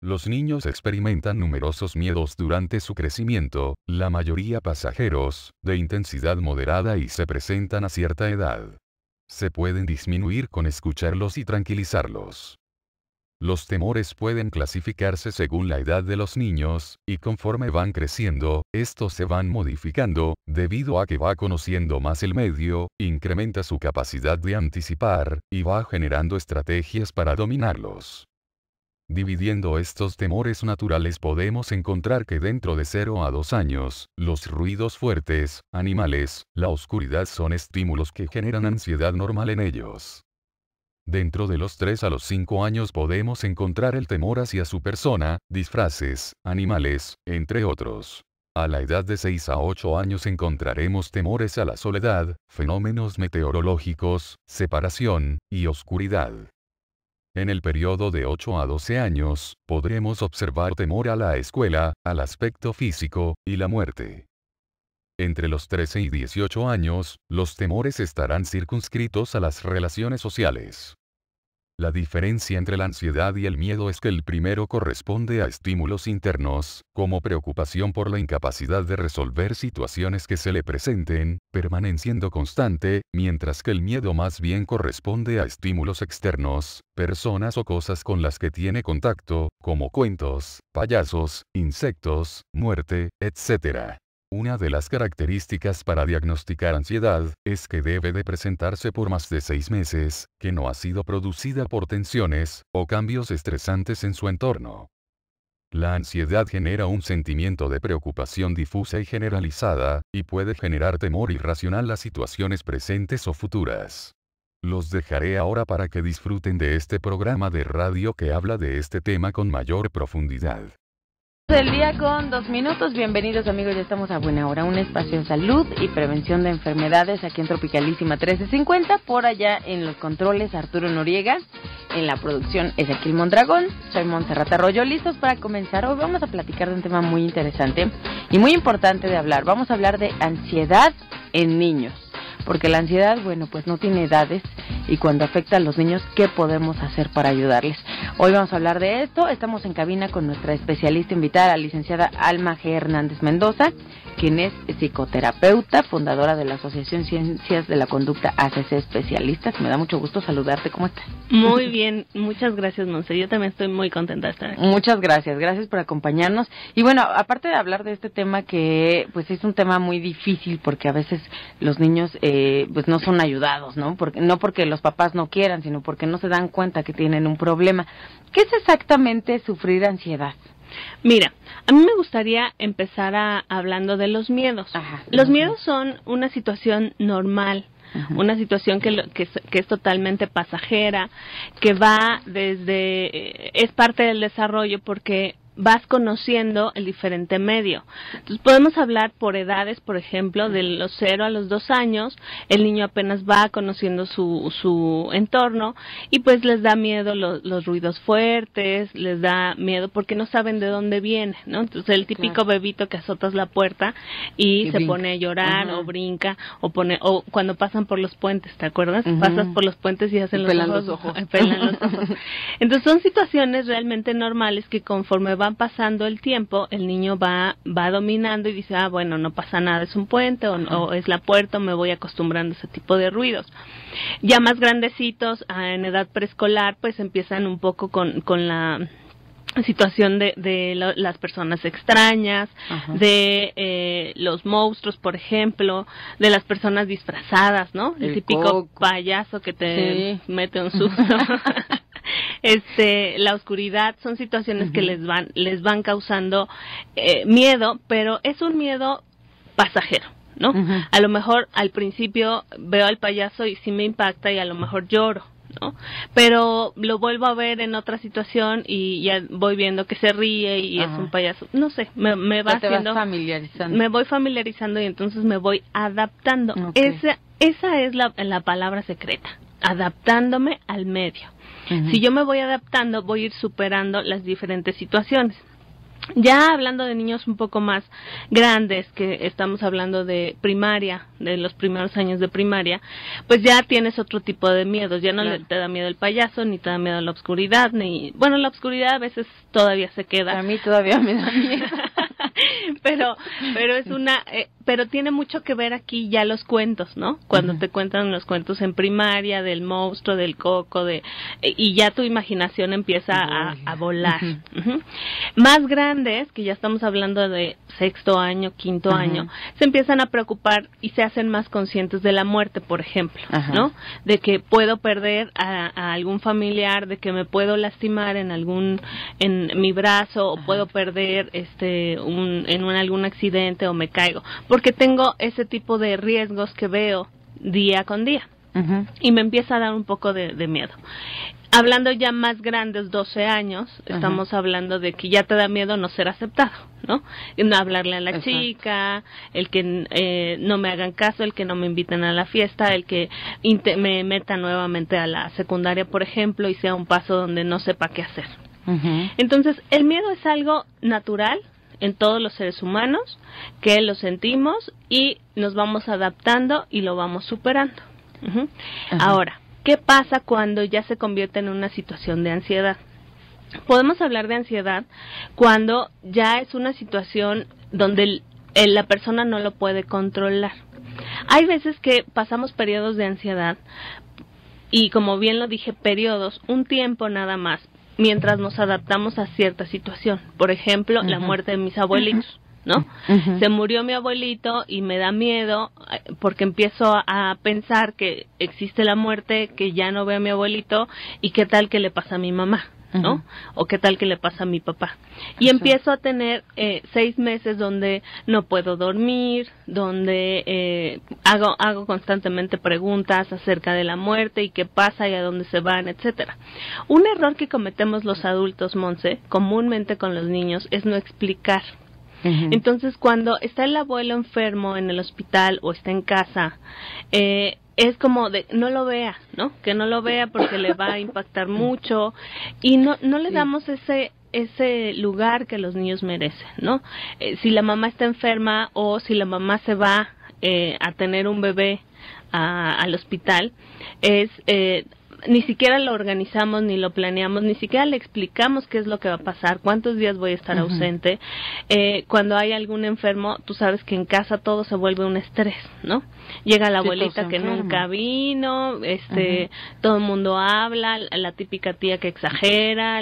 Los niños experimentan numerosos miedos durante su crecimiento, la mayoría pasajeros, de intensidad moderada y se presentan a cierta edad. Se pueden disminuir con escucharlos y tranquilizarlos. Los temores pueden clasificarse según la edad de los niños, y conforme van creciendo, estos se van modificando, debido a que va conociendo más el medio, incrementa su capacidad de anticipar, y va generando estrategias para dominarlos. Dividiendo estos temores naturales podemos encontrar que dentro de 0 a 2 años, los ruidos fuertes, animales, la oscuridad son estímulos que generan ansiedad normal en ellos. Dentro de los 3 a los 5 años podemos encontrar el temor hacia su persona, disfraces, animales, entre otros. A la edad de 6 a 8 años encontraremos temores a la soledad, fenómenos meteorológicos, separación, y oscuridad. En el periodo de 8 a 12 años, podremos observar temor a la escuela, al aspecto físico, y la muerte. Entre los 13 y 18 años, los temores estarán circunscritos a las relaciones sociales. La diferencia entre la ansiedad y el miedo es que el primero corresponde a estímulos internos, como preocupación por la incapacidad de resolver situaciones que se le presenten, permaneciendo constante, mientras que el miedo más bien corresponde a estímulos externos, personas o cosas con las que tiene contacto, como cuentos, payasos, insectos, muerte, etc. Una de las características para diagnosticar ansiedad, es que debe de presentarse por más de 6 meses, que no ha sido producida por tensiones, o cambios estresantes en su entorno. La ansiedad genera un sentimiento de preocupación difusa y generalizada, y puede generar temor irracional a situaciones presentes o futuras. Los dejaré ahora para que disfruten de este programa de radio que habla de este tema con mayor profundidad. El día con 2 minutos, bienvenidos amigos, ya estamos a buena hora, un espacio de salud y prevención de enfermedades aquí en Tropicalísima 1350, por allá en los controles Arturo Noriega, en la producción Ezequiel Mondragón, soy Montserrat Arroyo, listos para comenzar. Hoy vamos a platicar de un tema muy interesante y muy importante de hablar, vamos a hablar de ansiedad en niños. Porque la ansiedad, bueno, pues no tiene edades y cuando afecta a los niños, ¿qué podemos hacer para ayudarles? Hoy vamos a hablar de esto, estamos en cabina con nuestra especialista invitada, la licenciada Alma G. Hernández Mendoza, quien es psicoterapeuta, fundadora de la Asociación Ciencias de la Conducta ACC Especialistas. Me da mucho gusto saludarte, ¿cómo estás? Muy bien, muchas gracias, Monse, yo también estoy muy contenta de estar aquí. Muchas gracias, gracias por acompañarnos. Y bueno, aparte de hablar de este tema que pues es un tema muy difícil porque a veces los niños pues no son ayudados, ¿no? No porque los papás no quieran, sino porque no se dan cuenta que tienen un problema. ¿Qué es exactamente sufrir ansiedad? Mira, a mí me gustaría empezar hablando de los miedos. Ajá. Los miedos son una situación normal, una situación que es totalmente pasajera, que va es parte del desarrollo porque vas conociendo el diferente medio. Entonces podemos hablar por edades, por ejemplo, de los 0 a los 2 años, el niño apenas va conociendo su entorno y pues les da miedo los ruidos fuertes, les da miedo porque no saben de dónde viene, ¿no? Entonces el típico bebito que azotas la puerta y se brinca. Pone a llorar o brinca o cuando pasan por los puentes, ¿te acuerdas? Pasas por los puentes y hacen los ojos. Pelan los ojos. Entonces son situaciones realmente normales que conforme va pasando el tiempo, el niño va dominando y dice, bueno, no pasa nada, es un puente o es la puerta, me voy acostumbrando a ese tipo de ruidos. Ya más grandecitos, en edad preescolar, pues empiezan un poco con la situación de las personas extrañas, de los monstruos, por ejemplo, de las personas disfrazadas, ¿no? El típico payaso que te mete un susto. La oscuridad, son situaciones que les van causando miedo, pero es un miedo pasajero, ¿no? A lo mejor al principio veo al payaso y sí me impacta y a lo mejor lloro, ¿no? Pero lo vuelvo a ver en otra situación y ya voy viendo que se ríe y es un payaso, no sé, me va haciendo, familiarizando. Me voy familiarizando y entonces me voy adaptando. Esa es la palabra secreta, adaptándome al medio. Si yo me voy adaptando, voy a ir superando las diferentes situaciones. Ya hablando de niños un poco más grandes, que estamos hablando de primaria, de los primeros años de primaria, pues ya tienes otro tipo de miedos. Ya no te da miedo el payaso, ni te da miedo la oscuridad, ni... Bueno, la oscuridad a veces todavía se queda. A mí todavía me da miedo. pero es una... pero tiene mucho que ver aquí ya los cuentos, ¿no? Cuando te cuentan los cuentos en primaria, del monstruo, del coco, y ya tu imaginación empieza a volar. Más grandes, que ya estamos hablando de sexto año, quinto año, se empiezan a preocupar y se hacen más conscientes de la muerte, por ejemplo, ¿no? De que puedo perder a algún familiar, de que me puedo lastimar en mi brazo, o puedo perder en algún accidente, o me caigo, porque tengo ese tipo de riesgos que veo día con día, y me empieza a dar un poco de miedo. Hablando ya más grandes, 12 años, estamos hablando de que ya te da miedo no ser aceptado, ¿no? No hablarle a la chica, el que no me hagan caso, el que no me inviten a la fiesta, el que me meta nuevamente a la secundaria, por ejemplo, y sea un paso donde no sepa qué hacer. Entonces, el miedo es algo natural en todos los seres humanos, que lo sentimos y nos vamos adaptando y lo vamos superando. Ahora, ¿qué pasa cuando ya se convierte en una situación de ansiedad? Podemos hablar de ansiedad cuando ya es una situación donde la persona no lo puede controlar. Hay veces que pasamos periodos de ansiedad, y como bien lo dije, periodos, un tiempo nada más, mientras nos adaptamos a cierta situación. Por ejemplo, la muerte de mis abuelitos, ¿no? Se murió mi abuelito y me da miedo porque empiezo a pensar que existe la muerte, que ya no veo a mi abuelito, y qué tal que le pasa a mi mamá, ¿no? O qué tal que le pasa a mi papá. Y empiezo a tener 6 meses donde no puedo dormir, donde hago constantemente preguntas acerca de la muerte y qué pasa y a dónde se van, etcétera. Un error que cometemos los adultos, Monse, comúnmente con los niños, es no explicar. Entonces, cuando está el abuelo enfermo en el hospital o está en casa, es como de no lo vea, ¿no? Que no lo vea porque le va a impactar mucho, y no le damos ese lugar que los niños merecen, ¿no? Si la mamá está enferma, o si la mamá se va a tener un bebé al hospital, ni siquiera lo organizamos, ni lo planeamos, ni siquiera le explicamos qué es lo que va a pasar, cuántos días voy a estar ausente. Cuando hay algún enfermo, tú sabes que en casa todo se vuelve un estrés, ¿no? Llega la abuelita que nunca vino, todo el mundo habla, la típica tía que exagera,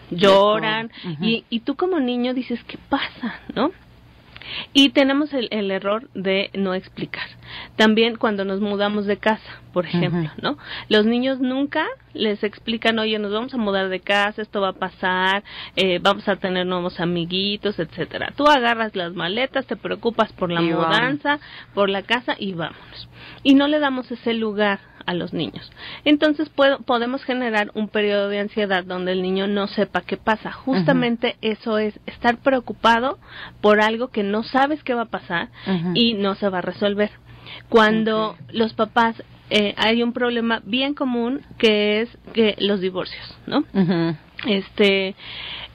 lloran, y tú como niño dices, ¿qué pasa?, ¿no? Y tenemos el error de no explicar. También cuando nos mudamos de casa, por ejemplo, ¿no? Los niños nunca les explican, oye, nos vamos a mudar de casa, esto va a pasar, vamos a tener nuevos amiguitos, etcétera. Tú agarras las maletas, te preocupas por la mudanza, por la casa, y vámonos. Y no le damos ese lugar a los niños. Entonces podemos generar un periodo de ansiedad donde el niño no sepa qué pasa. Justamente eso es estar preocupado por algo que no sabes qué va a pasar y no se va a resolver. Cuando los papás, hay un problema bien común, que es que los divorcios, ¿no?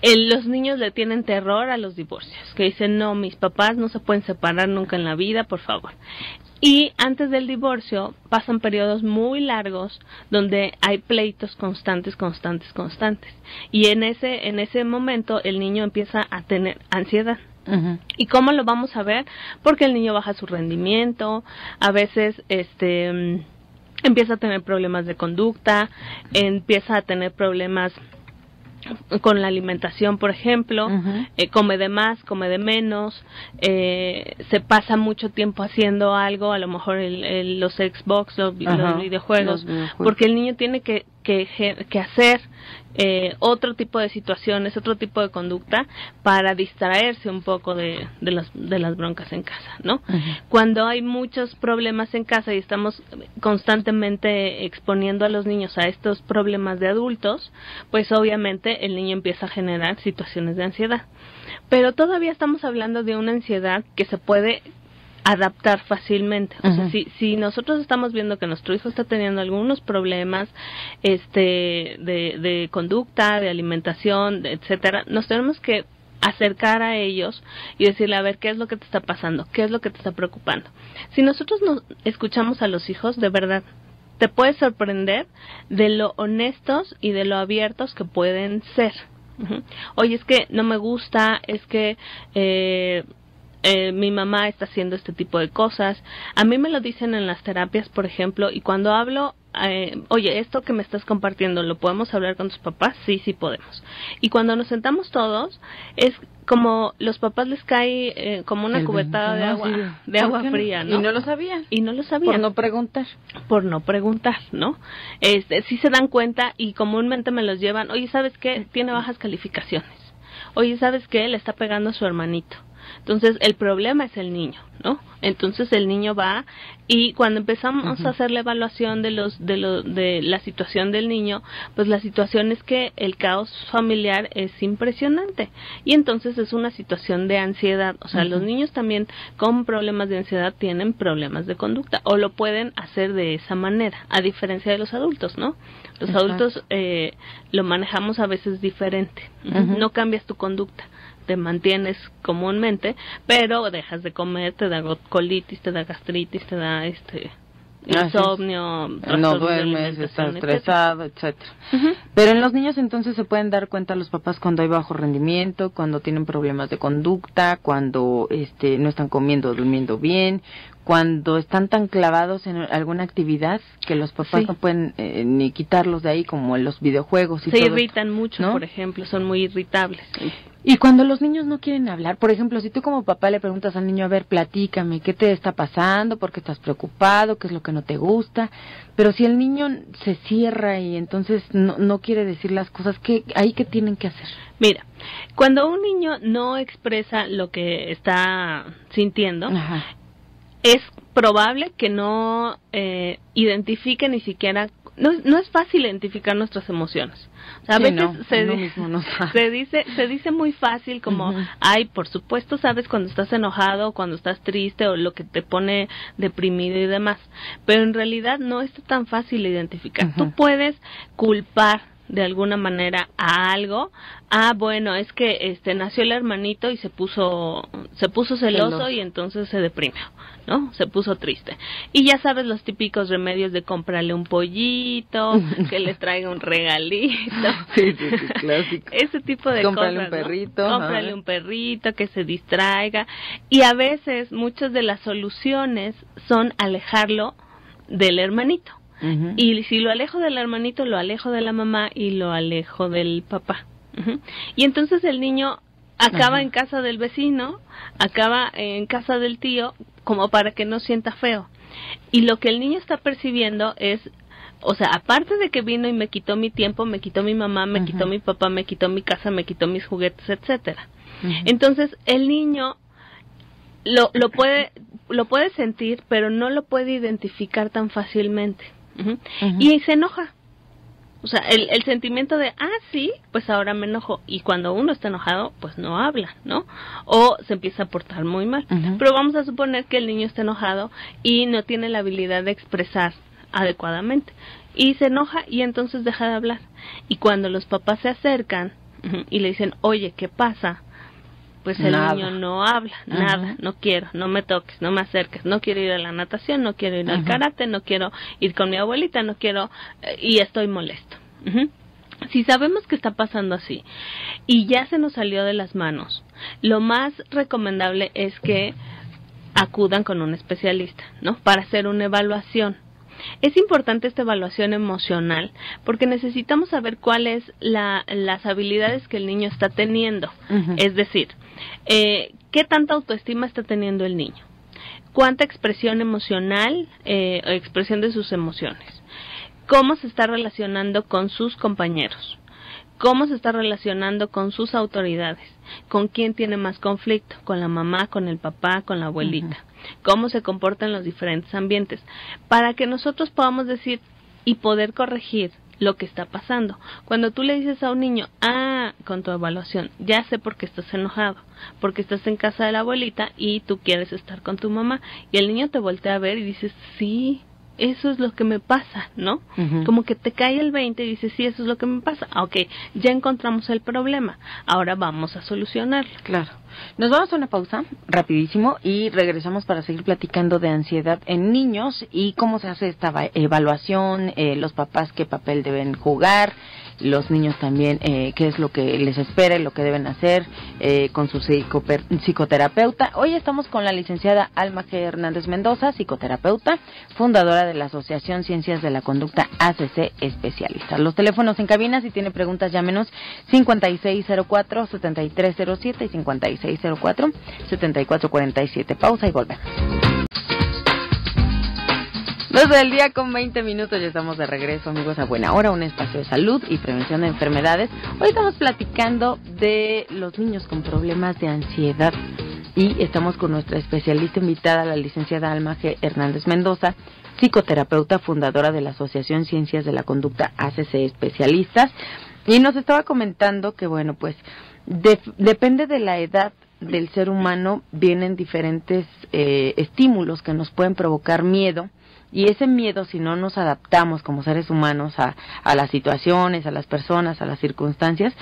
Los niños le tienen terror a los divorcios, que dicen, no, mis papás no se pueden separar nunca en la vida, por favor. Y antes del divorcio pasan periodos muy largos donde hay pleitos constantes. Y en ese momento el niño empieza a tener ansiedad. ¿Y cómo lo vamos a ver? Porque el niño baja su rendimiento, a veces empieza a tener problemas de conducta, empieza a tener problemas con la alimentación, por ejemplo, come de más, come de menos, se pasa mucho tiempo haciendo algo, a lo mejor los Xbox, los videojuegos, porque el niño tiene que hacer otro tipo de situaciones, otro tipo de conducta para distraerse un poco de las broncas en casa, ¿no? Cuando hay muchos problemas en casa y estamos constantemente exponiendo a los niños a estos problemas de adultos, pues obviamente el niño empieza a generar situaciones de ansiedad. Pero todavía estamos hablando de una ansiedad que se puede adaptar fácilmente. O sea, si nosotros estamos viendo que nuestro hijo está teniendo algunos problemas de conducta, de alimentación, etcétera, nos tenemos que acercar a ellos y decirle, a ver, ¿qué es lo que te está pasando? ¿Qué es lo que te está preocupando? Si nosotros nos escuchamos a los hijos, de verdad, te puedes sorprender de lo honestos y de lo abiertos que pueden ser. Oye, es que no me gusta, es que mi mamá está haciendo este tipo de cosas. A mí me lo dicen en las terapias, por ejemplo, y cuando hablo, oye, esto que me estás compartiendo, ¿lo podemos hablar con tus papás? Sí, sí podemos. Y cuando nos sentamos todos, es como los papás les cae como una cubetada de agua fría, ¿no? Y no lo sabían. Y no lo sabían. Por no preguntar. Por no preguntar, ¿no? Sí se dan cuenta y comúnmente me los llevan, oye, ¿sabes qué? Tiene bajas calificaciones. Oye, ¿sabes qué? Le está pegando a su hermanito. Entonces, el problema es el niño, ¿no? Entonces, el niño va y cuando empezamos a hacer la evaluación de la situación del niño, pues la situación es que el caos familiar es impresionante y entonces es una situación de ansiedad. O sea, los niños también con problemas de ansiedad tienen problemas de conducta o lo pueden hacer de esa manera, a diferencia de los adultos, ¿no? Los adultos lo manejamos a veces diferente. No cambias tu conducta, te mantienes comúnmente, pero dejas de comer, te da colitis, te da gastritis, te da insomnio, no duermes, estás estresado, etcétera. Pero en los niños entonces se pueden dar cuenta los papás cuando hay bajo rendimiento, cuando tienen problemas de conducta, cuando no están comiendo o durmiendo bien, cuando están tan clavados en alguna actividad que los papás no pueden ni quitarlos de ahí, como en los videojuegos y se todo irritan esto, mucho, ¿no? Por ejemplo, son muy irritables. Y cuando los niños no quieren hablar, por ejemplo, si tú como papá le preguntas al niño, a ver, platícame, ¿qué te está pasando? ¿Por qué estás preocupado? ¿Qué es lo que no te gusta? Pero si el niño se cierra y entonces no quiere decir las cosas, ¿qué tienen que hacer? Mira, cuando un niño no expresa lo que está sintiendo, es probable que no identifique ni siquiera. No es fácil identificar nuestras emociones. O sea, a veces se dice muy fácil como, ay, por supuesto sabes cuando estás enojado, cuando estás triste o lo que te pone deprimido y demás. Pero en realidad no es tan fácil identificar. Tú puedes culpar de alguna manera a algo. Bueno, es que nació el hermanito y se puso celoso y entonces se deprimió, ¿no? Se puso triste. Y ya sabes los típicos remedios de cómprale un pollito, que le traiga un regalito. Sí, clásico. Ese tipo de cómprale cosas, un perrito, ¿no? Cómprale un perrito, que se distraiga. Y a veces muchas de las soluciones son alejarlo del hermanito. Y si lo alejo del hermanito, lo alejo de la mamá y lo alejo del papá. Y entonces el niño acaba en casa del vecino, acaba en casa del tío, como para que no sienta feo. Y lo que el niño está percibiendo es, o sea, aparte de que vino y me quitó mi tiempo, me quitó mi mamá, me quitó mi papá, me quitó mi casa, me quitó mis juguetes, etcétera. Entonces el niño lo puede sentir, pero no lo puede identificar tan fácilmente. Y se enoja. O sea, el sentimiento de, sí, pues ahora me enojo. Y cuando uno está enojado, pues no habla, ¿no? O se empieza a portar muy mal. Pero vamos a suponer que el niño está enojado y no tiene la habilidad de expresar adecuadamente. Y se enoja y entonces deja de hablar. Y cuando los papás se acercan y le dicen, oye, ¿qué pasa? Pues el niño no habla, nada, no quiero, no me toques, no me acerques, no quiero ir a la natación, no quiero ir al karate, no quiero ir con mi abuelita, no quiero, y estoy molesto. Si sabemos que está pasando así y ya se nos salió de las manos, lo más recomendable es que acudan con un especialista, ¿no? Para hacer una evaluación. Es importante esta evaluación emocional porque necesitamos saber cuáles las habilidades que el niño está teniendo. Es decir, ¿qué tanta autoestima está teniendo el niño? ¿Cuánta expresión emocional o expresión de sus emociones? ¿Cómo se está relacionando con sus compañeros? ¿Cómo se está relacionando con sus autoridades? ¿Con quién tiene más conflicto? ¿Con la mamá, con el papá, con la abuelita? Cómo se comporta en los diferentes ambientes, para que nosotros podamos decir y poder corregir lo que está pasando. Cuando tú le dices a un niño, con tu evaluación, ya sé por qué estás enojado, porque estás en casa de la abuelita y tú quieres estar con tu mamá, y el niño te voltea a ver y dices, sí, eso es lo que me pasa, ¿no? Como que te cae el 20 y dices, sí, eso es lo que me pasa. Ok, ya encontramos el problema, ahora vamos a solucionarlo. Claro. Nos vamos a una pausa, rapidísimo, y regresamos para seguir platicando de ansiedad en niños y cómo se hace esta evaluación, los papás qué papel deben jugar, los niños también qué es lo que les espera y lo que deben hacer con su psicoterapeuta. Hoy estamos con la licenciada Alma G. Hernández Mendoza, psicoterapeuta, fundadora de la Asociación Ciencias de la Conducta ACC Especialista. Los teléfonos en cabina, si tiene preguntas, llámenos 5604-7307 y 5604-7447. Pausa y volvemos. 2 del día con 20 minutos, ya estamos de regreso, amigos, a Buena Hora, un espacio de salud y prevención de enfermedades. Hoy estamos platicando de los niños con problemas de ansiedad y estamos con nuestra especialista invitada, la licenciada Alma G. Hernández Mendoza, psicoterapeuta, fundadora de la Asociación Ciencias de la Conducta ACC Especialistas, y nos estaba comentando que, bueno, pues depende de la edad del ser humano, vienen diferentes estímulos que nos pueden provocar miedo. Y ese miedo, si no nos adaptamos como seres humanos a las situaciones, a las personas, a las circunstancias,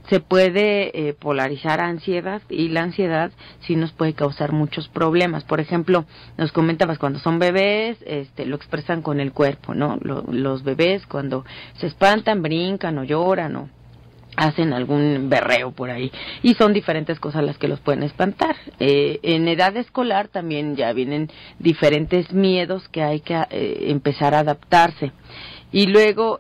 se puede polarizar a ansiedad, y la ansiedad sí nos puede causar muchos problemas. Por ejemplo, nos comentabas, cuando son bebés, lo expresan con el cuerpo, ¿no? Los bebés cuando se espantan, brincan o lloran o hacen algún berreo por ahí, y son diferentes cosas las que los pueden espantar. En edad escolar también ya vienen diferentes miedos que hay que empezar a adaptarse. Y luego,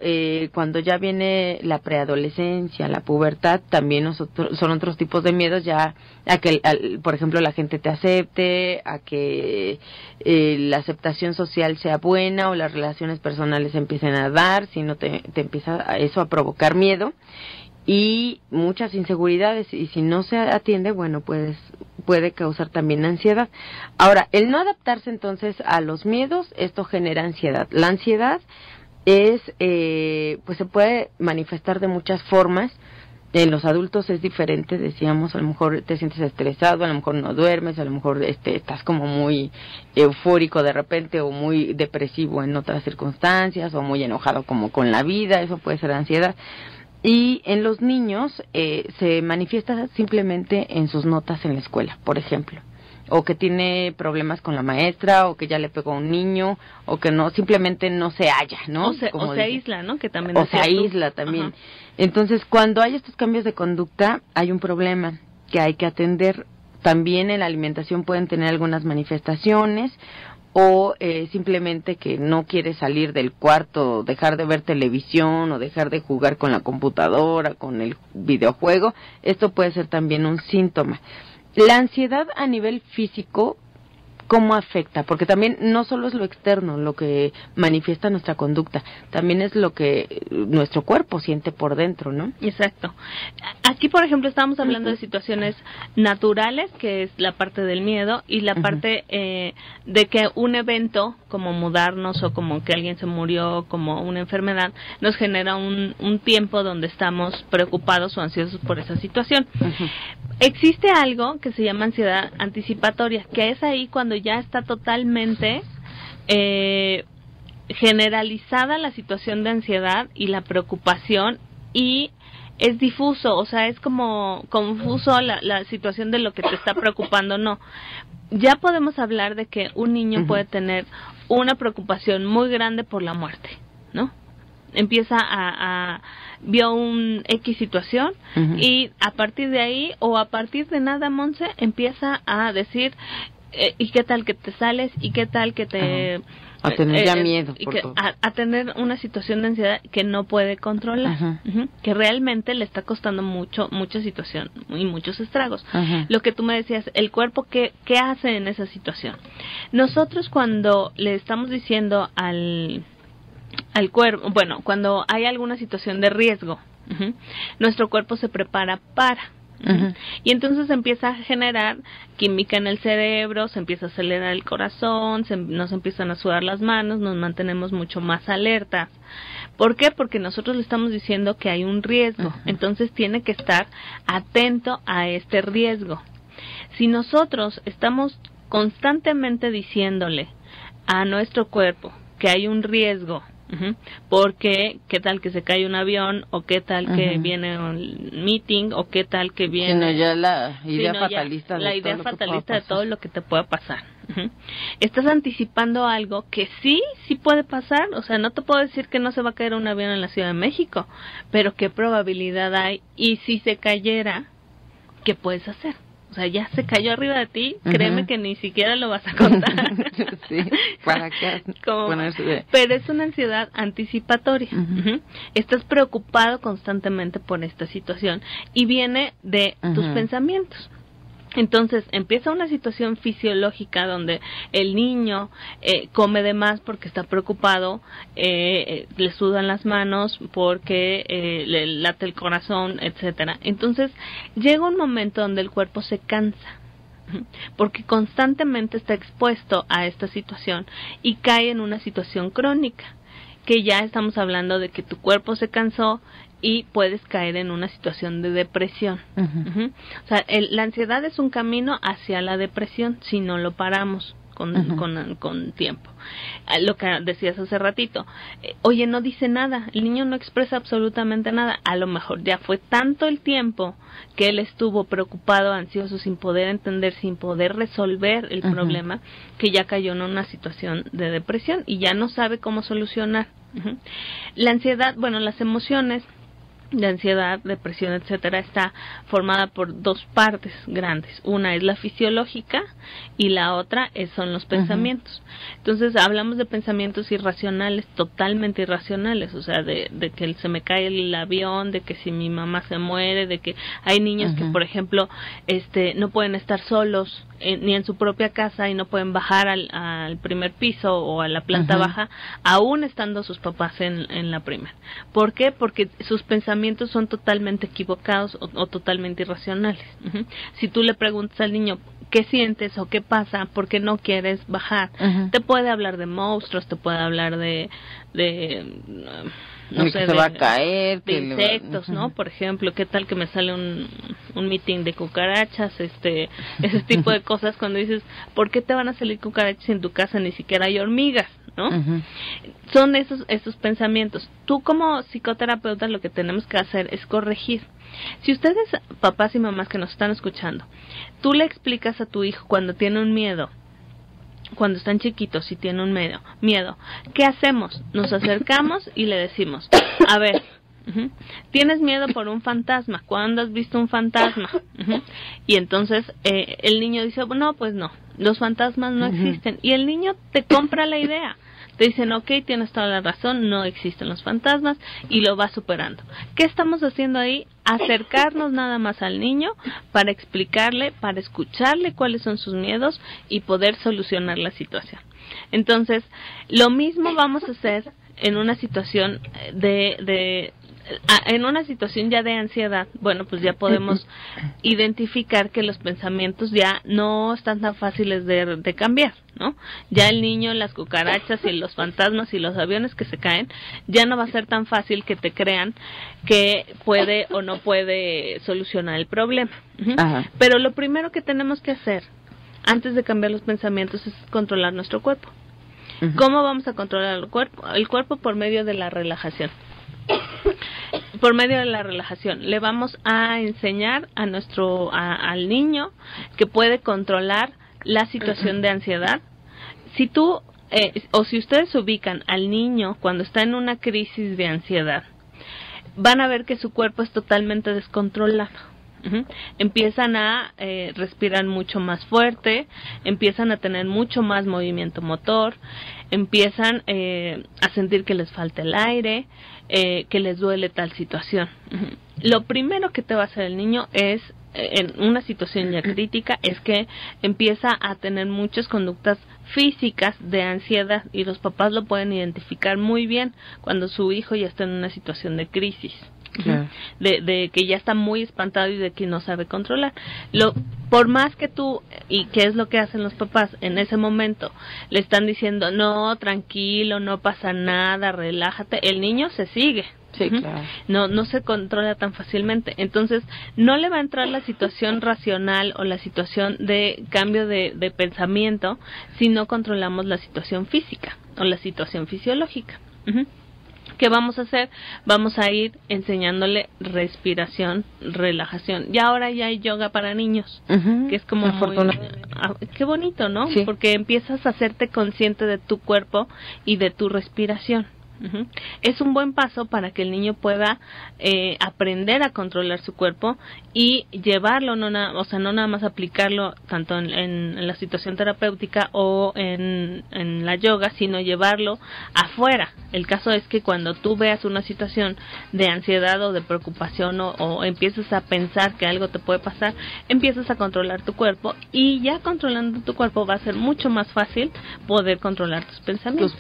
cuando ya viene la preadolescencia, la pubertad, también son otros tipos de miedos, ya a que, por ejemplo, la gente te acepte, a que la aceptación social sea buena o las relaciones personales empiecen a dar, si no te empieza eso a provocar miedo y muchas inseguridades, y si no se atiende, bueno, puede causar también ansiedad. Ahora, el no adaptarse entonces a los miedos, esto genera ansiedad. La ansiedad es, pues se puede manifestar de muchas formas. En los adultos es diferente, decíamos, a lo mejor te sientes estresado, a lo mejor no duermes, a lo mejor estás como muy eufórico de repente, o muy depresivo en otras circunstancias, o muy enojado como con la vida, eso puede ser ansiedad. Y en los niños se manifiesta simplemente en sus notas en la escuela, por ejemplo, o que tiene problemas con la maestra, o que ya le pegó a un niño, o que no, simplemente no se halla, ¿no? O se aísla, ¿no? Que también o se aísla también. Ajá. Entonces, cuando hay estos cambios de conducta, hay un problema que hay que atender. También en la alimentación pueden tener algunas manifestaciones, o simplemente que no quiere salir del cuarto, dejar de ver televisión, o dejar de jugar con la computadora, con el videojuego. Esto puede ser también un síntoma. La ansiedad a nivel físico, ¿cómo afecta? Porque también no solo es lo externo lo que manifiesta nuestra conducta, también es lo que nuestro cuerpo siente por dentro, ¿no? Exacto. Aquí, por ejemplo, estábamos hablando de situaciones naturales, que es la parte del miedo, y la parte de que un evento, como mudarnos, o como que alguien se murió, como una enfermedad, nos genera un tiempo donde estamos preocupados o ansiosos por esa situación. Existe algo que se llama ansiedad anticipatoria, que es ahí cuando ya está totalmente generalizada la situación de ansiedad y la preocupación, y es difuso, o sea, es como confuso la situación de lo que te está preocupando. No, ya podemos hablar de que un niño puede tener una preocupación muy grande por la muerte, ¿no? Empieza vio un X situación, y a partir de ahí, o a partir de nada, Monse, empieza a decir, ¿y qué tal que te sales? ¿Y qué tal que te... A tener ya miedo. Y que, a tener una situación de ansiedad que no puede controlar, que realmente le está costando mucha situación y muchos estragos. Lo que tú me decías, el cuerpo, ¿qué hace en esa situación? Nosotros, cuando le estamos diciendo al cuerpo, bueno, cuando hay alguna situación de riesgo, nuestro cuerpo se prepara para... Y entonces empieza a generar química en el cerebro, se empieza a acelerar el corazón, nos empiezan a sudar las manos, nos mantenemos mucho más alertas. ¿Por qué? Porque nosotros le estamos diciendo que hay un riesgo, entonces tiene que estar atento a este riesgo. Si nosotros estamos constantemente diciéndole a nuestro cuerpo que hay un riesgo, porque qué tal que se cae un avión, o qué tal que viene un meeting, o qué tal que viene... Sino ya la idea fatalista, de todo lo que te pueda pasar. Estás anticipando algo que sí puede pasar. O sea, no te puedo decir que no se va a caer un avión en la Ciudad de México, pero qué probabilidad hay, y si se cayera, ¿qué puedes hacer? O sea, ya se cayó arriba de ti, créeme que ni siquiera lo vas a contar. Sí, ¿para qué ponerse? Pero es una ansiedad anticipatoria. Estás preocupado constantemente por esta situación y viene de tus pensamientos. Entonces empieza una situación fisiológica donde el niño come de más porque está preocupado, le sudan las manos porque le late el corazón, etcétera. Entonces llega un momento donde el cuerpo se cansa, porque constantemente está expuesto a esta situación y cae en una situación crónica, que ya estamos hablando de que tu cuerpo se cansó y puedes caer en una situación de depresión. O sea, la ansiedad es un camino hacia la depresión si no lo paramos con tiempo. Lo que decías hace ratito, oye, no dice nada, el niño no expresa absolutamente nada. A lo mejor ya fue tanto el tiempo que él estuvo preocupado, ansioso, sin poder entender, sin poder resolver el problema, que ya cayó en una situación de depresión y ya no sabe cómo solucionar. La ansiedad, bueno, las emociones de ansiedad, depresión, etcétera, está formada por dos partes grandes. Una es la fisiológica y la otra son los pensamientos. Entonces hablamos de pensamientos irracionales, totalmente irracionales, o sea, de que se me cae el avión, de que si mi mamá se muere, de que hay niños que, por ejemplo, no pueden estar solos ni en su propia casa y no pueden bajar al primer piso o a la planta baja, aún estando sus papás en la primera. ¿Por qué? Porque sus pensamientos son totalmente equivocados o totalmente irracionales. Si tú le preguntas al niño qué sientes o qué pasa, por qué no quieres bajar, te puede hablar de monstruos, te puede hablar de no sé, que se va a caer, de insectos, ¿no? Por ejemplo, ¿qué tal que me sale un meeting de cucarachas? Ese tipo de cosas, cuando dices, ¿por qué te van a salir cucarachas en tu casa? Ni siquiera hay hormigas, ¿no? Son esos pensamientos. Tú como psicoterapeuta lo que tenemos que hacer es corregir. Si ustedes, papás y mamás que nos están escuchando, tú le explicas a tu hijo cuando tiene un miedo, cuando están chiquitos, si tienen un miedo, ¿qué hacemos? Nos acercamos y le decimos, a ver, ¿tienes miedo por un fantasma? ¿Cuándo has visto un fantasma? Y entonces el niño dice, no, pues no, los fantasmas no existen. Y el niño te compra la idea. Te dicen, ok, tienes toda la razón, no existen los fantasmas, y lo va superando. ¿Qué estamos haciendo ahí? Acercarnos nada más al niño para explicarle, para escucharle cuáles son sus miedos y poder solucionar la situación. Entonces, lo mismo vamos a hacer en una situación en una situación ya de ansiedad. Bueno, pues ya podemos identificar que los pensamientos ya no están tan fáciles de cambiar, ¿no? Ya el niño, las cucarachas y los fantasmas y los aviones que se caen, ya no va a ser tan fácil que te crean que puede o no puede solucionar el problema. Pero lo primero que tenemos que hacer antes de cambiar los pensamientos es controlar nuestro cuerpo. ¿Cómo vamos a controlar el cuerpo? El cuerpo por medio de la relajación. Por medio de la relajación le vamos a enseñar al niño que puede controlar la situación de ansiedad. Si tú o si ustedes ubican al niño cuando está en una crisis de ansiedad, van a ver que su cuerpo es totalmente descontrolado. Empiezan a respirar mucho más fuerte, empiezan a tener mucho más movimiento motor, empiezan a sentir que les falta el aire, que les duele tal situación. Lo primero que te va a hacer el niño es, en una situación ya crítica, es que empieza a tener muchas conductas físicas de ansiedad, y los papás lo pueden identificar muy bien cuando su hijo ya está en una situación de crisis. De que ya está muy espantado y de que no sabe controlar. Por más que tú, y qué es lo que hacen los papás en ese momento, le están diciendo, no, tranquilo, no pasa nada, relájate, el niño se sigue. Sí, claro. No se controla tan fácilmente. Entonces, no le va a entrar la situación racional o la situación de cambio de pensamiento si no controlamos la situación física. o la situación fisiológica. ¿Qué vamos a hacer? Vamos a ir enseñándole respiración, relajación. Y ahora ya hay yoga para niños, que es como qué bonito, ¿no? Sí. Porque empiezas a hacerte consciente de tu cuerpo y de tu respiración. Es un buen paso para que el niño pueda aprender a controlar su cuerpo y llevarlo, no nada más aplicarlo tanto en la situación terapéutica o en la yoga, sino llevarlo afuera. El caso es que cuando tú veas una situación de ansiedad o de preocupación o empiezas a pensar que algo te puede pasar, empiezas a controlar tu cuerpo, y ya controlando tu cuerpo va a ser mucho más fácil poder controlar tus pensamientos.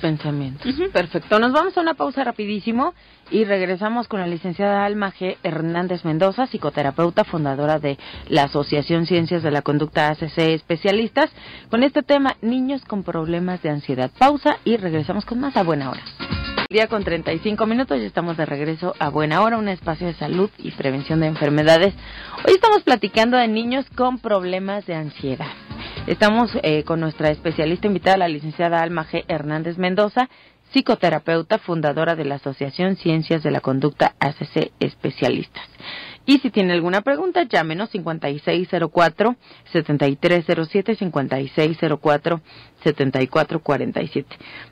Perfecto. Nos vamos a una pausa rapidísimo y regresamos con la licenciada Alma G. Hernández Mendoza, psicoterapeuta, fundadora de la Asociación Ciencias de la Conducta ACC Especialistas, con este tema, niños con problemas de ansiedad. Pausa y regresamos con más a Buena Hora. Día con 35 minutos, ya estamos de regreso a Buena Hora, un espacio de salud y prevención de enfermedades. Hoy estamos platicando de niños con problemas de ansiedad. Estamos con nuestra especialista invitada, la licenciada Alma G. Hernández Mendoza, psicoterapeuta, fundadora de la Asociación Ciencias de la Conducta ACC Especialistas. Y si tiene alguna pregunta, llámenos 5604-7307, 5604-7447.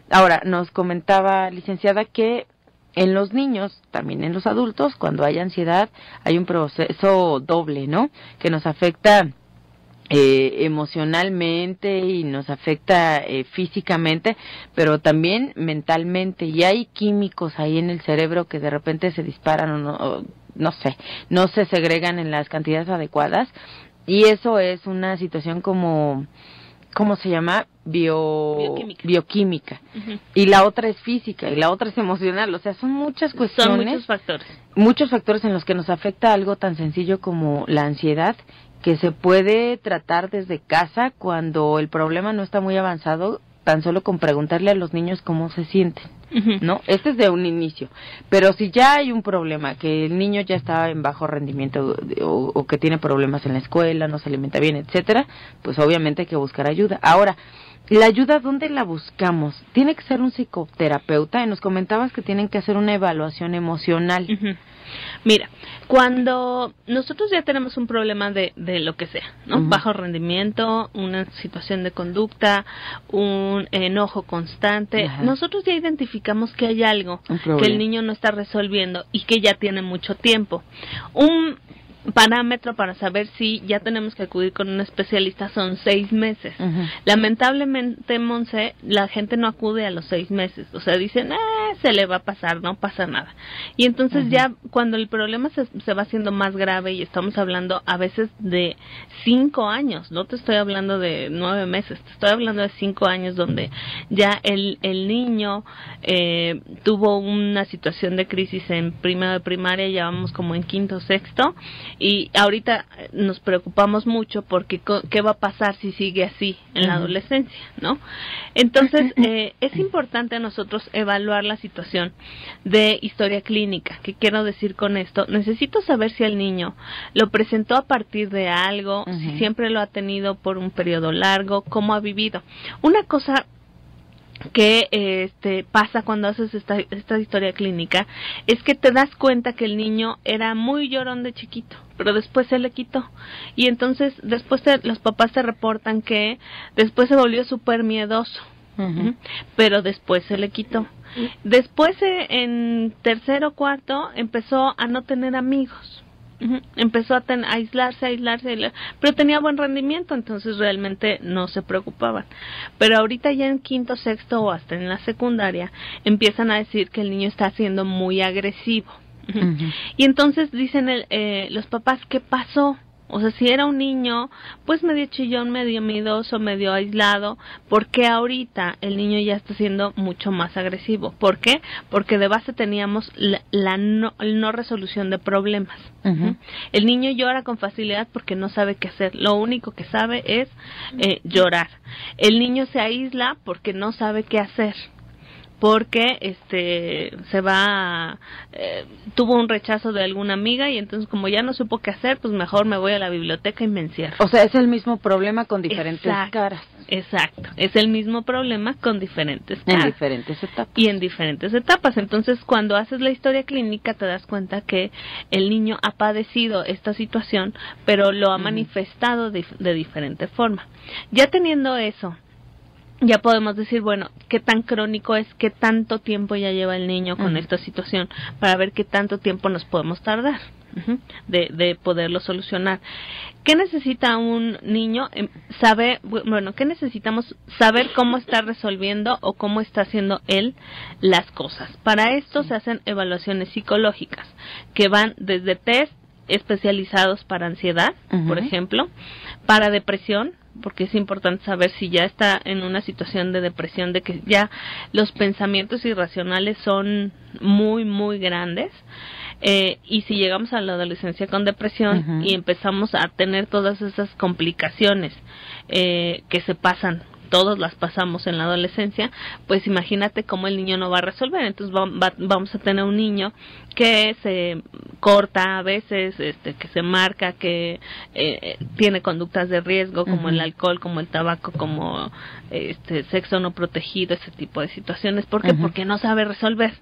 Ahora, nos comentaba, licenciada, que en los niños, también en los adultos, cuando hay ansiedad, hay un proceso doble, ¿no? Que nos afecta emocionalmente y nos afecta físicamente, pero también mentalmente, y hay químicos ahí en el cerebro que de repente se disparan o no se segregan en las cantidades adecuadas, y eso es una situación como, ¿cómo se llama? Bioquímica. Y la otra es física y la otra es emocional, o sea, son muchas cuestiones, muchos factores en los que nos afecta algo tan sencillo como la ansiedad, que se puede tratar desde casa cuando el problema no está muy avanzado, tan solo con preguntarle a los niños cómo se sienten, ¿no? Este es de un inicio. Pero si ya hay un problema, que el niño ya está en bajo rendimiento o que tiene problemas en la escuela, no se alimenta bien, etcétera, pues obviamente hay que buscar ayuda. Ahora, ¿la ayuda dónde la buscamos? ¿Tiene que ser un psicoterapeuta? Y nos comentabas que tienen que hacer una evaluación emocional. Mira, cuando nosotros ya tenemos un problema de lo que sea, ¿no? Bajo rendimiento, una situación de conducta, un enojo constante, nosotros ya identificamos que hay algo que el niño no está resolviendo y que ya tiene mucho tiempo. Un parámetro para saber si ya tenemos que acudir con un especialista son 6 meses. Lamentablemente, Monse, la gente no acude a los 6 meses, o sea, dicen, se le va a pasar, no pasa nada. Y entonces ya cuando el problema se va haciendo más grave, y estamos hablando a veces de 5 años, no te estoy hablando de 9 meses, te estoy hablando de 5 años, donde ya el niño tuvo una situación de crisis en primero de primaria, ya vamos como en quinto o sexto, y ahorita nos preocupamos mucho porque qué va a pasar si sigue así en la adolescencia, ¿no? Entonces, es importante a nosotros evaluar la situación de historia clínica. ¿Qué quiero decir con esto? Necesito saber si el niño lo presentó a partir de algo, si siempre lo ha tenido por un periodo largo, cómo ha vivido. Una cosa que pasa cuando haces esta historia clínica es que te das cuenta que el niño era muy llorón de chiquito, pero después se le quitó, y entonces después los papás te reportan que después se volvió súper miedoso, pero después se le quitó. Después en tercero o cuarto empezó a no tener amigos. Empezó a aislarse, pero tenía buen rendimiento, entonces realmente no se preocupaban. Pero ahorita ya en quinto, sexto o hasta en la secundaria empiezan a decir que el niño está siendo muy agresivo. Y entonces dicen los papás, ¿qué pasó? O sea, si era un niño, pues medio chillón, medio miedoso, medio aislado, ¿por qué ahorita el niño ya está siendo mucho más agresivo? ¿Por qué? Porque de base teníamos la no resolución de problemas. El niño llora con facilidad porque no sabe qué hacer. Lo único que sabe es llorar. El niño se aísla porque no sabe qué hacer. porque tuvo un rechazo de alguna amiga y entonces como ya no supo qué hacer, pues mejor me voy a la biblioteca y me encierro. O sea, es el mismo problema con diferentes caras. Exacto, es el mismo problema con diferentes caras. En diferentes etapas. Y en diferentes etapas. Entonces, cuando haces la historia clínica, te das cuenta que el niño ha padecido esta situación, pero lo ha manifestado de diferente forma. Ya teniendo eso, ya podemos decir, bueno, qué tan crónico es, qué tanto tiempo ya lleva el niño con esta situación, para ver qué tanto tiempo nos podemos tardar de poderlo solucionar. ¿Qué necesita un niño? ¿Qué necesitamos? Saber cómo está resolviendo o cómo está haciendo él las cosas. Para esto se hacen evaluaciones psicológicas, que van desde test especializados para ansiedad, por ejemplo, para depresión, porque es importante saber si ya está en una situación de depresión, de que ya los pensamientos irracionales son muy, muy grandes, y si llegamos a la adolescencia con depresión y empezamos a tener todas esas complicaciones que se pasan, todos las pasamos en la adolescencia, pues imagínate cómo el niño no va a resolver. Entonces vamos a tener un niño que se corta a veces, que se marca, que tiene conductas de riesgo como el alcohol, como el tabaco, como sexo no protegido, ese tipo de situaciones. ¿Por qué? Porque no sabe resolver.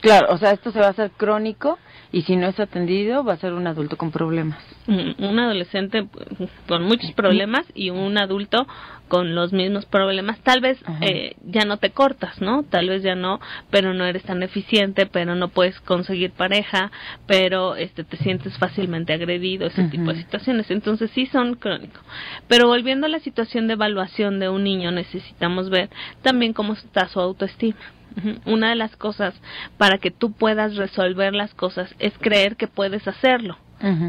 Claro, o sea, esto se va a hacer crónico y si no es atendido va a ser un adulto con problemas. Un adolescente con muchos problemas y un adulto con los mismos problemas. Tal vez ya no te cortas, ¿no? Tal vez ya no, pero no eres tan eficiente, pero no puedes conseguir pareja, pero te sientes fácilmente agredido, ese tipo de situaciones. Entonces sí son crónicos. Pero volviendo a la situación de evaluación de un niño, necesitamos ver también cómo está su autoestima. Una de las cosas para que tú puedas resolver las cosas es creer que puedes hacerlo.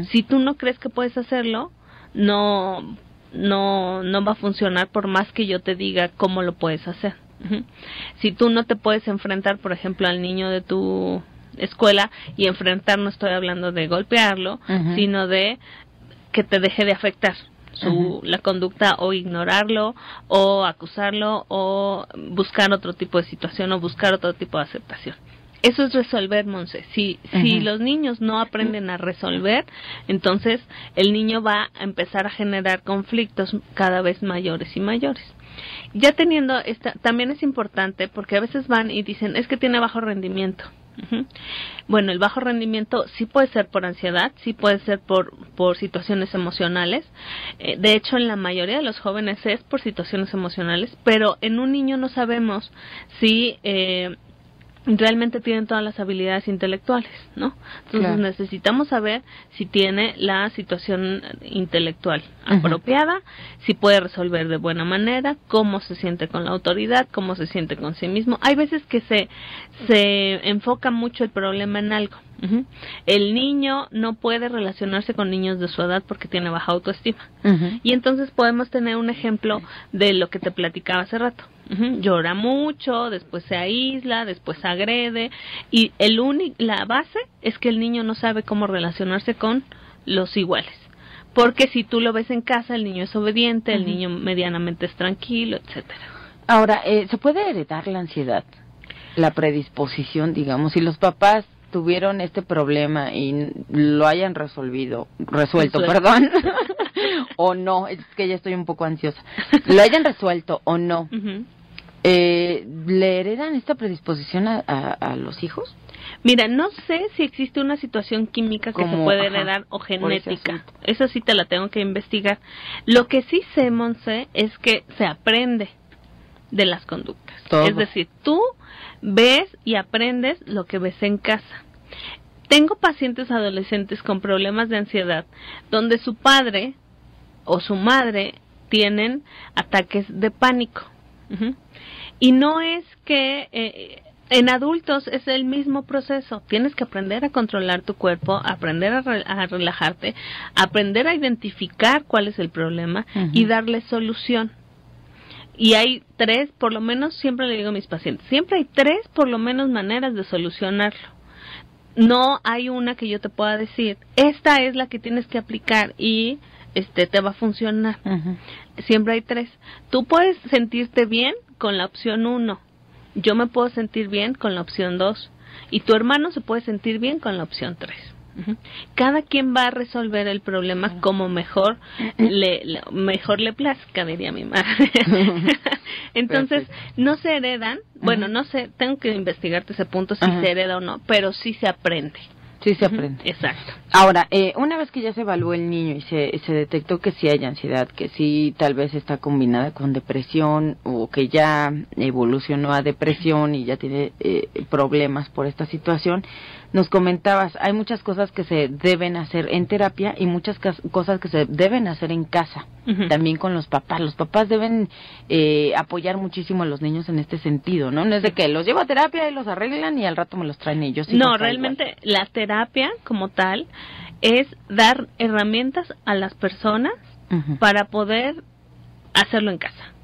Si tú no crees que puedes hacerlo, no va a funcionar por más que yo te diga cómo lo puedes hacer. Si tú no te puedes enfrentar, por ejemplo, al niño de tu escuela, y enfrentar no estoy hablando de golpearlo, sino de que te deje de afectar la conducta, o ignorarlo, o acusarlo, o buscar otro tipo de situación, o buscar otro tipo de aceptación. Eso es resolver, Monse. Si los niños no aprenden a resolver, entonces el niño va a empezar a generar conflictos cada vez mayores y mayores. Ya teniendo también es importante, porque a veces van y dicen, es que tiene bajo rendimiento. Bueno, el bajo rendimiento sí puede ser por ansiedad, sí puede ser por situaciones emocionales. De hecho, en la mayoría de los jóvenes es por situaciones emocionales, pero en un niño no sabemos si realmente tienen todas las habilidades intelectuales, ¿no? Entonces necesitamos saber si tiene la situación intelectual apropiada, si puede resolver de buena manera, cómo se siente con la autoridad, cómo se siente con sí mismo. Hay veces que se enfoca mucho el problema en algo. El niño no puede relacionarse con niños de su edad porque tiene baja autoestima. Y entonces podemos tener un ejemplo de lo que te platicaba hace rato. Llora mucho, después se aísla, después agrede, y la base es que el niño no sabe cómo relacionarse con los iguales. Porque si tú lo ves en casa, el niño es obediente, el niño medianamente es tranquilo, etcétera. Ahora, ¿se puede heredar la ansiedad? La predisposición, digamos, si los papás tuvieron este problema y lo hayan resuelto, perdón, o no, es que ya estoy un poco ansiosa, lo hayan resuelto o no, ¿le heredan esta predisposición a los hijos? Mira, no sé si existe una situación química que se puede heredar o genética. Esa sí te la tengo que investigar. Lo que sí sé, Monse, es que se aprende de las conductas. Es decir, tú ves y aprendes lo que ves en casa. Tengo pacientes adolescentes con problemas de ansiedad donde su padre o su madre tienen ataques de pánico. Y no es que en adultos es el mismo proceso. Tienes que aprender a controlar tu cuerpo, aprender a relajarte, aprender a identificar cuál es el problema y darle solución. Y hay 3, por lo menos, siempre le digo a mis pacientes, siempre hay 3 por lo menos maneras de solucionarlo. No hay una que yo te pueda decir, esta es la que tienes que aplicar y te va a funcionar. Siempre hay 3. Tú puedes sentirte bien con la opción 1 yo me puedo sentir bien con la opción 2 y tu hermano se puede sentir bien con la opción 3. Cada quien va a resolver el problema como mejor le plazca, diría mi madre. Entonces, no se heredan, bueno, no sé, tengo que investigarte ese punto si se hereda o no, pero sí se aprende. Sí se aprende. Exacto. Ahora, una vez que ya se evaluó el niño y se detectó que sí hay ansiedad, que sí tal vez está combinada con depresión o que ya evolucionó a depresión y ya tiene problemas por esta situación, nos comentabas, hay muchas cosas que se deben hacer en terapia y muchas cosas que se deben hacer en casa, también con los papás. Los papás deben apoyar muchísimo a los niños en este sentido, ¿no? No es de que los llevo a terapia y los arreglan y al rato me los traen ellos. No, realmente la terapia como tal es dar herramientas a las personas para poder hacerlo en casa.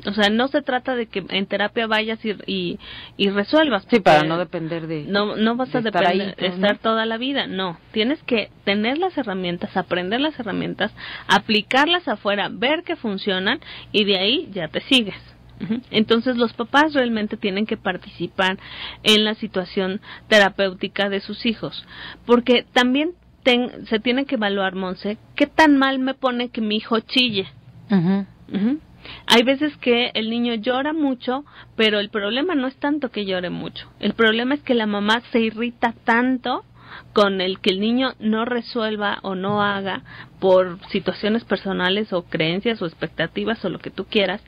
O sea, no se trata de que en terapia vayas y resuelvas. Sí, para no depender de... No vas a depender, estar toda la vida, no. Tienes que tener las herramientas, aprender las herramientas, aplicarlas afuera, ver que funcionan y de ahí ya te sigues. Entonces los papás realmente tienen que participar en la situación terapéutica de sus hijos, porque también se tiene que evaluar, Monse, qué tan mal me pone que mi hijo chille. Hay veces que el niño llora mucho, pero el problema no es tanto que llore mucho. El problema es que la mamá se irrita tanto con el que el niño no resuelva o no haga por situaciones personales o creencias o expectativas o lo que tú quieras,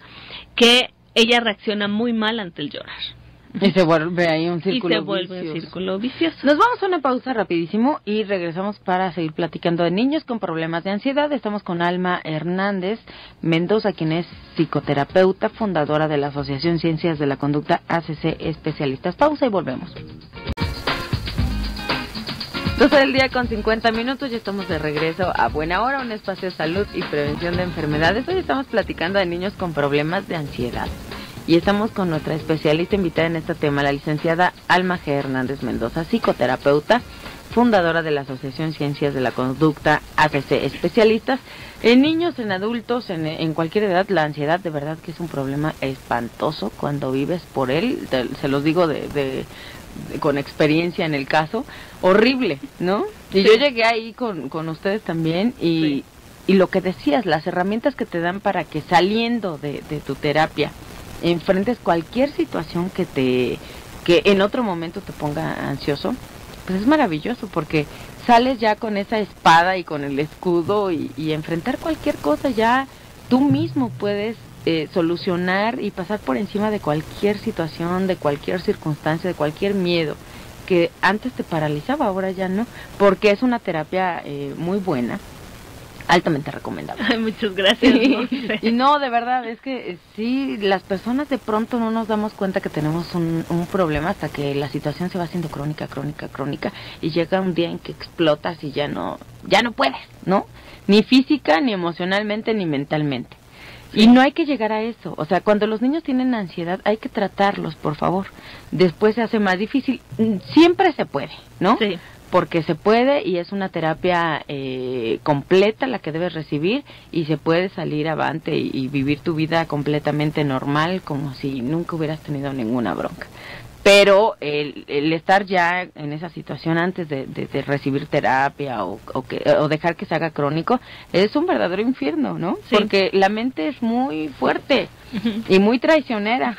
que ella reacciona muy mal ante el llorar. Y se vuelve ahí un círculo vicioso. Nos vamos a una pausa rapidísimo y regresamos para seguir platicando de niños con problemas de ansiedad. Estamos con Alma Hernández Mendoza, quien es psicoterapeuta, fundadora de la Asociación Ciencias de la Conducta ACC Especialistas. Pausa y volvemos. 12 del día con 50 minutos, ya estamos de regreso a Buena Hora, un espacio de salud y prevención de enfermedades. Hoy estamos platicando de niños con problemas de ansiedad. Y estamos con nuestra especialista invitada en este tema, la licenciada Alma G. Hernández Mendoza, psicoterapeuta, fundadora de la Asociación Ciencias de la Conducta ACC Especialistas. En niños, en adultos, en cualquier edad, la ansiedad de verdad que es un problema espantoso cuando vives por él. Se los digo con experiencia en el caso, horrible, ¿no? Y yo llegué ahí con ustedes también y lo que decías, las herramientas que te dan para que saliendo de tu terapia enfrentes cualquier situación que en otro momento te ponga ansioso, pues es maravilloso porque sales ya con esa espada y con el escudo y enfrentar cualquier cosa ya tú mismo puedes solucionar y pasar por encima de cualquier situación, de cualquier circunstancia, de cualquier miedo que antes te paralizaba, ahora ya no, porque es una terapia muy buena. Altamente recomendable. Ay, muchas gracias. Y no, de verdad, es que sí, las personas de pronto no nos damos cuenta que tenemos un problema hasta que la situación se va haciendo crónica y llega un día en que explotas y ya no puedes, ¿no? Ni física, ni emocionalmente, ni mentalmente. Y no hay que llegar a eso. O sea, cuando los niños tienen ansiedad hay que tratarlos, por favor. Después se hace más difícil. Siempre se puede, ¿no? Sí. Porque se puede y es una terapia completa la que debes recibir y se puede salir avante y vivir tu vida completamente normal como si nunca hubieras tenido ninguna bronca. Pero el estar ya en esa situación antes de recibir terapia o dejar que se haga crónico es un verdadero infierno, ¿no? Sí. Porque la mente es muy fuerte y muy traicionera.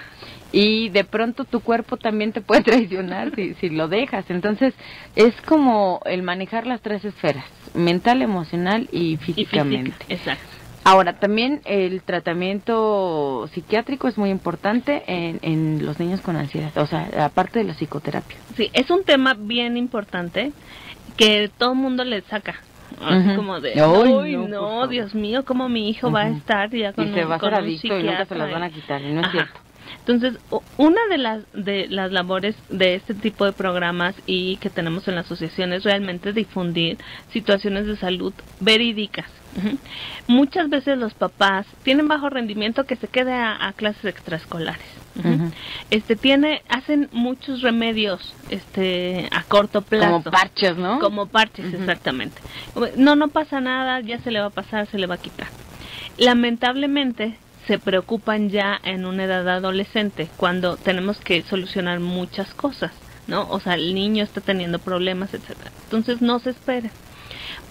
Y de pronto tu cuerpo también te puede traicionar si lo dejas. Entonces, es como el manejar las tres esferas, mental, emocional y físicamente. Exacto. Ahora, también el tratamiento psiquiátrico es muy importante en los niños con ansiedad, o sea, aparte de la psicoterapia. Sí, es un tema bien importante que todo el mundo le saca. Así como de, ¡ay, no, Dios mío, cómo mi hijo va a estar ya con un psiquiatra! Y se va a ser adicto y nunca se las van a quitar, y no es cierto. Entonces, una de las labores de este tipo de programas y que tenemos en la asociación es realmente difundir situaciones de salud verídicas. Muchas veces los papás tienen bajo rendimiento que se quede a clases extraescolares. Hacen muchos remedios a corto plazo. Como parches, ¿no? Como parches, exactamente. No pasa nada, ya se le va a pasar, se le va a quitar. Lamentablemente se preocupan ya en una edad adolescente, cuando tenemos que solucionar muchas cosas, ¿no? O sea, el niño está teniendo problemas, etcétera. Entonces, no se espere.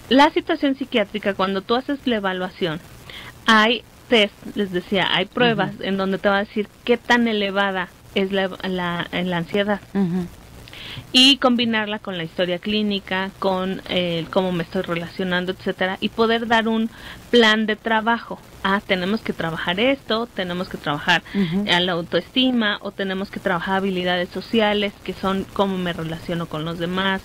La situación psiquiátrica, cuando tú haces la evaluación, hay test, les decía, hay pruebas en donde te va a decir qué tan elevada es la ansiedad. Y combinarla con la historia clínica, con cómo me estoy relacionando, etcétera, y poder dar un plan de trabajo. Tenemos que trabajar esto, tenemos que trabajar a la autoestima, o tenemos que trabajar habilidades sociales, que son cómo me relaciono con los demás,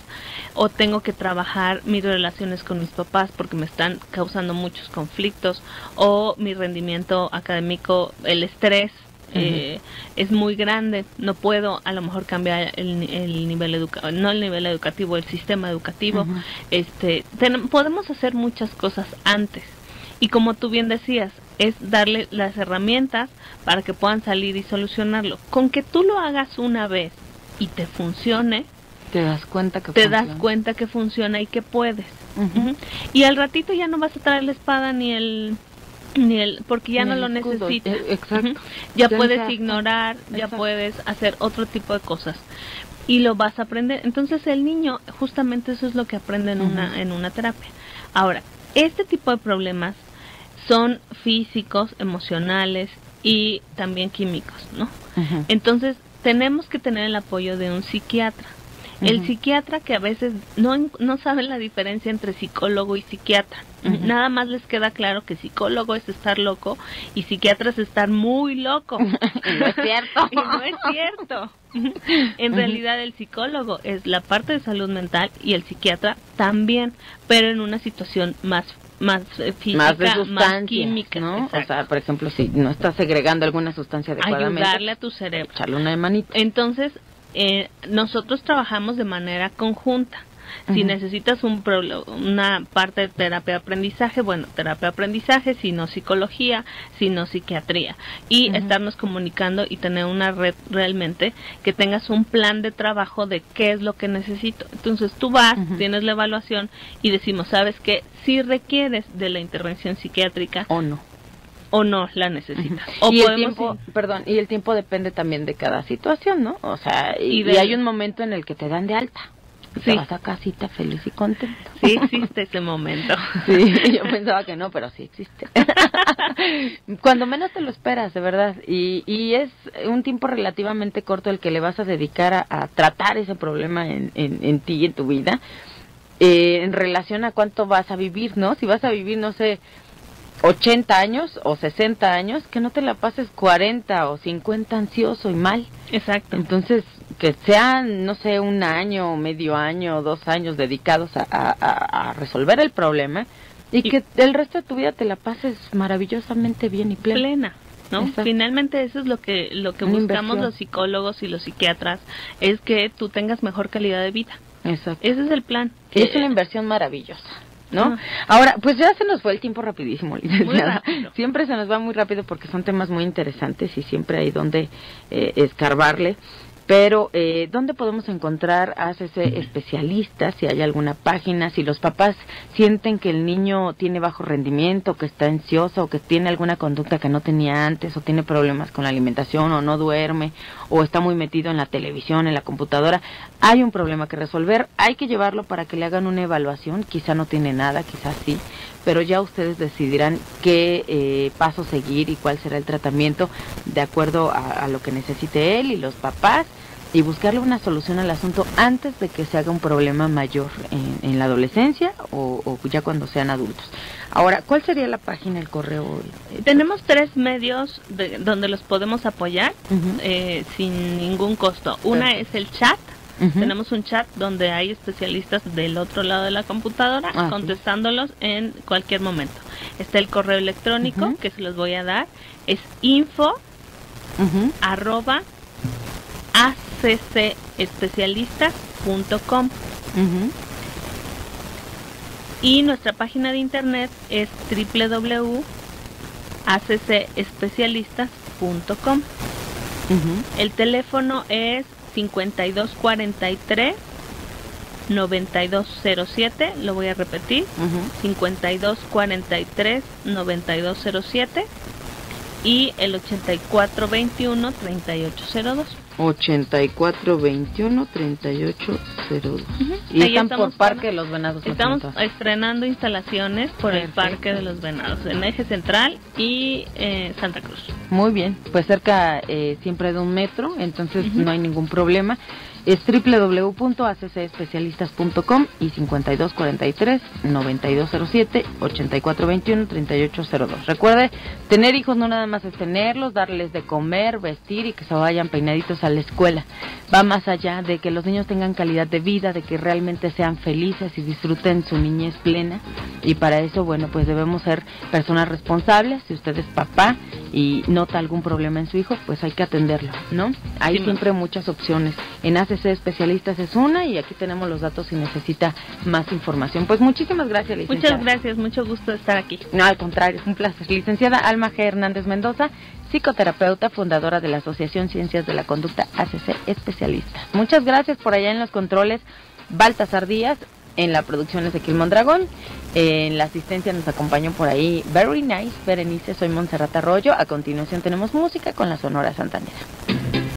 o tengo que trabajar mis relaciones con mis papás porque me están causando muchos conflictos, o mi rendimiento académico, el estrés, es muy grande, no puedo a lo mejor cambiar el nivel educativo, no el nivel educativo, el sistema educativo. Podemos hacer muchas cosas antes, y como tú bien decías, es darle las herramientas para que puedan salir y solucionarlo. Con que tú lo hagas una vez y te funcione, te das cuenta que funciona y que puedes. Y al ratito ya no vas a traer la espada ni el porque ya no lo necesitas. Exacto. Ya puedes ignorar, ya puedes hacer otro tipo de cosas y lo vas a aprender. Entonces el niño, justamente eso es lo que aprende en una terapia. Ahora, este tipo de problemas son físicos, emocionales y también químicos, ¿no? Entonces tenemos que tener el apoyo de un psiquiatra. El psiquiatra, que a veces no saben la diferencia entre psicólogo y psiquiatra. Nada más les queda claro que psicólogo es estar loco y psiquiatra es estar muy loco. Y no es cierto. Y no es cierto. En realidad el psicólogo es la parte de salud mental y el psiquiatra también, pero en una situación más física, más química, ¿no? Exacto. O sea, por ejemplo, si no estás segregando alguna sustancia adecuadamente, ayudarle a tu cerebro, echarle una manita. Entonces, nosotros trabajamos de manera conjunta. Si necesitas una parte de terapia de aprendizaje, bueno, terapia de aprendizaje, si no psicología, si no psiquiatría. Y estarnos comunicando y tener una red realmente que tengas un plan de trabajo de qué es lo que necesito. Entonces tú vas, tienes la evaluación y decimos, ¿sabes qué? Si requieres de la intervención psiquiátrica o no la necesitas. O y el tiempo depende también de cada situación, ¿no? O sea, y hay un momento en el que te dan de alta. Y te vas a casita feliz y contento. Sí existe ese momento. Sí, yo pensaba que no, pero sí existe. Cuando menos te lo esperas, de verdad. Y es un tiempo relativamente corto el que le vas a dedicar a tratar ese problema en ti y en tu vida. En relación a cuánto vas a vivir, ¿no? Si vas a vivir, no sé, 80 años o 60 años, que no te la pases 40 o 50 ansioso y mal. Exacto. Entonces, que sean, no sé, un año, medio año, 2 años dedicados a resolver el problema y que el resto de tu vida te la pases maravillosamente bien y plena, ¿no? Exacto. Finalmente eso es lo que buscamos los psicólogos y los psiquiatras, es que tú tengas mejor calidad de vida. Exacto. Ese es el plan. Es una inversión maravillosa, ¿no? Ahora, pues ya se nos fue el tiempo rapidísimo, licenciada. Siempre se nos va muy rápido porque son temas muy interesantes y siempre hay donde escarbarle. Pero, ¿dónde podemos encontrar ACC especialistas? Si hay alguna página, si los papás sienten que el niño tiene bajo rendimiento, que está ansioso, o que tiene alguna conducta que no tenía antes, o tiene problemas con la alimentación, o no duerme, o está muy metido en la televisión, en la computadora, hay un problema que resolver, hay que llevarlo para que le hagan una evaluación, quizá no tiene nada, quizás sí, pero ya ustedes decidirán qué paso seguir y cuál será el tratamiento de acuerdo a lo que necesite él y los papás, y buscarle una solución al asunto antes de que se haga un problema mayor en la adolescencia o ya cuando sean adultos. Ahora, ¿cuál sería la página, el correo? Tenemos 3 medios donde los podemos apoyar sin ningún costo. Una es el chat. Tenemos un chat donde hay especialistas del otro lado de la computadora contestándolos en cualquier momento. Está el correo electrónico que se los voy a dar, es info@accespecialistas.com. Y nuestra página de internet es www.accespecialistas.com. El teléfono es 5243-9207, lo voy a repetir, 5243-9207. y el 8421-3802. 8421-3802. Y ahí están por Parque de los Venados. Estamos estrenando instalaciones por el Parque de los Venados, en Eje Central y Santa Cruz. Muy bien, pues cerca siempre de un metro, entonces no hay ningún problema. Es www.accespecialistas.com y 5243-9207, 8421-3802. Recuerde, tener hijos no nada más es tenerlos, darles de comer, vestir y que se vayan peinaditos a la escuela. Va más allá de que los niños tengan calidad de vida, de que realmente sean felices y disfruten su niñez plena. Y para eso, bueno, pues debemos ser personas responsables. Si usted es papá y nota algún problema en su hijo, pues hay que atenderlo, ¿no? Hay siempre muchas opciones. En ACC Especialistas es una, y aquí tenemos los datos si necesita más información. Pues muchísimas gracias, licenciada. Muchas gracias, mucho gusto de estar aquí. No, al contrario, es un placer. Licenciada Alma G. Hernández Mendoza, psicoterapeuta, fundadora de la Asociación Ciencias de la Conducta ACC Especialistas. Muchas gracias. Por allá en los controles, Baltasar Díaz. En la producción Ezequiel Mondragón. En la asistencia nos acompañó por ahí Very Nice Berenice. Soy Montserrat Arroyo. A continuación tenemos música con la Sonora Santanera.